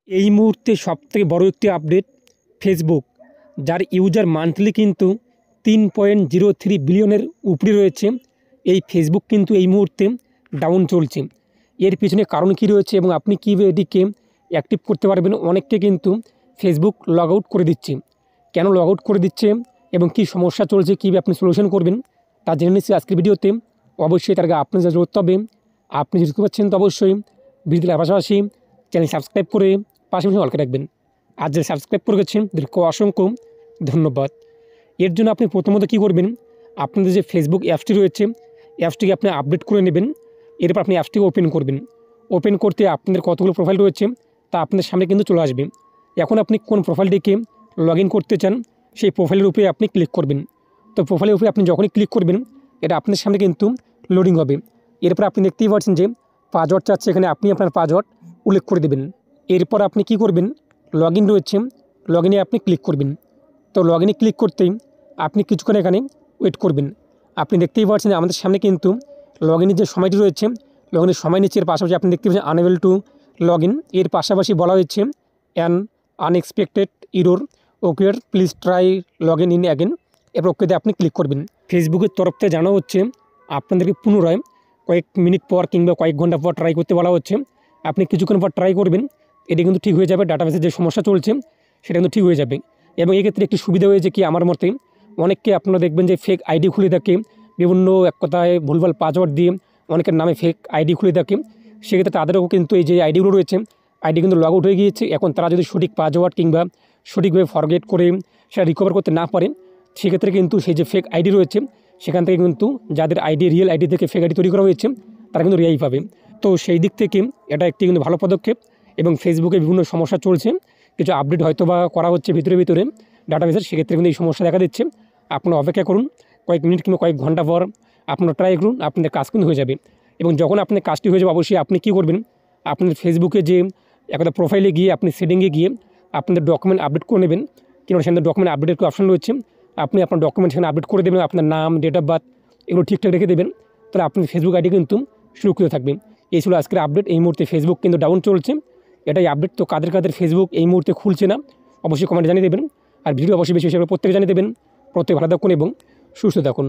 এই মুহূর্তে সবথেকে বড় একটি আপডেট ফেসবুক, যার ইউজার মান্থলি কিন্তু 3.03 বিলিয়নের উপরে রয়েছে। এই ফেসবুক কিন্তু এই মুহূর্তে ডাউন চলছে। এর পিছনে কারণ কী রয়েছে এবং আপনি কীভাবে এটিকে অ্যাক্টিভ করতে পারবেন? অনেককে কিন্তু ফেসবুক লগ আউট করে দিচ্ছে। কেন লগ আউট করে দিচ্ছে এবং কী সমস্যা চলছে, কীভাবে আপনি সলিউশন করবেন তা জেনে নিচ্ছি আজকের ভিডিওতে। অবশ্যই তার আগে আপনি যা করতে হবে, আপনি যদি পাচ্ছেন তো অবশ্যই ভিডিওর পাশাপাশি চ্যানেল সাবস্ক্রাইব করে পাশাপাশি অলকে রাখবেন। আর যারা সাবস্ক্রাইব করে গেছেন তাদেরকে অসংখ্য ধন্যবাদ। এর জন্য আপনি প্রথমত কী করবেন, আপনাদের যে ফেসবুক অ্যাপসটি রয়েছে অ্যাপসটিকে আপনি আপডেট করে নেবেন। এরপর আপনি অ্যাপসটিকে ওপেন করবেন। ওপেন করতে আপনাদের কতগুলো প্রোফাইল রয়েছে তা আপনাদের সামনে কিন্তু চলে আসবে। এখন আপনি কোন প্রোফাইলটিকে লগ ইন করতে চান সেই প্রোফাইলের উপরে আপনি ক্লিক করবেন। তো প্রোফাইলের উপরে আপনি যখনই ক্লিক করবেন এটা আপনাদের সামনে কিন্তু লোডিং হবে। এরপর আপনি দেখতেই পাচ্ছেন যে পাসওয়ার্ড চাচ্ছে, এখানে আপনি আপনার পাসওয়ার্ড উল্লেখ করে দেবেন। এরপর আপনি কি করবেন, লগ ইন রয়েছে, লগ ইনে আপনি ক্লিক করবেন। তো লগ ইনে ক্লিক করতেই আপনি কিছুক্ষণ এখানে ওয়েট করবেন। আপনি দেখতেই পাচ্ছেন যে আমাদের সামনে কিন্তু লগ ইনের যে সময়টি রয়েছে, লগ ইনের সময় নিচ্ছে। এর পাশাপাশি আপনি দেখতে পাচ্ছেন আনএবল টু লগ ইন। এর পাশাপাশি বলা হয়েছে an unexpected error occurred, please try log in again. এরপর ওকেতে আপনি ক্লিক করবেন। ফেসবুকের তরফ থেকে জানা হচ্ছে আপনাদেরকে পুনরায় কয়েক মিনিট পর কিংবা কয়েক ঘন্টা পর ট্রাই করতে বলা হচ্ছে। আপনি কিছুক্ষণ পর ট্রাই করবেন, এটি কিন্তু ঠিক হয়ে যাবে। ডাটাবেসের যে সমস্যা চলছে সেটা কিন্তু ঠিক হয়ে যাবে। এবং এক্ষেত্রে একটি সুবিধা হয়েছে কি, আমার মতে অনেককে আপনারা দেখবেন যে ফেক আইডি খুলে থাকে, বিভিন্ন এক কথায় ভুলভাল পাসওয়ার্ড দিয়ে অনেকের নামে ফেক আইডি খুলে থাকে। সেক্ষেত্রে তাদেরও কিন্তু এই যে আইডিগুলো রয়েছে আইডি কিন্তু লগ আউট হয়ে গিয়েছে। এখন তারা যদি সঠিক পাসওয়ার্ড কিংবা সঠিকভাবে ফরগেট করে সেটা রিকভার করতে না পারে, সেক্ষেত্রে কিন্তু সেই যে ফেক আইডি রয়েছে সেখান থেকে কিন্তু যাদের আইডি রিয়েল আইডি থেকে ফেক আইডি তৈরি করা হয়েছে তারা কিন্তু রেহাই পাবে। তো সেই দিক থেকে এটা একটি কিন্তু ভালো পদক্ষেপ। এবং ফেসবুকে বিভিন্ন সমস্যা চলছে, কিছু আপডেট হয়তো বা করা হচ্ছে ভিতরে ডাটাবেসের, সেক্ষেত্রে কিন্তু এই সমস্যা দেখা দিচ্ছে। আপনারা অপেক্ষা করুন, কয়েক মিনিট কিংবা কয়েক ঘন্টা পর আপনারা ট্রাই করুন, আপনাদের কাজ কিন্তু হয়ে যাবে। এবং যখন আপনার কাজটি হয়ে যাবে অবশ্যই আপনি কী করবেন, আপনাদের ফেসবুকে যে একটা প্রোফাইলে গিয়ে আপনি সেটিংয়ে গিয়ে আপনাদের ডকুমেন্ট আপডেট করে নেবেন। কিংবা সেখানে ডকুমেন্ট আপডেটের অপশন রয়েছে, আপনি আপনার ডকুমেন্ট সেখানে আপডেট করে দেবেন। আপনার নাম, ডেট অফ বার্থ এগুলো ঠিকঠাক রেখে দেবেন, তাহলে আপনার ফেসবুক আইডি কিন্তু সুরক্ষিত থাকবে। এই ছিল আজকের আপডেট। এই মুহূর্তে ফেসবুক কিন্তু ডাউন চলছে, এটাই আপডেট। তো কাদের ফেসবুক এই মুহূর্তে খুলছে না অবশ্যই কমেন্টে জানিয়ে দেবেন। আর ভিডিও অবশ্যই বেশি হিসেবে প্রত্যেকে জানিয়ে দেবেন। প্রত্যেকে ভালো থাকুন এবং সুস্থ থাকুন।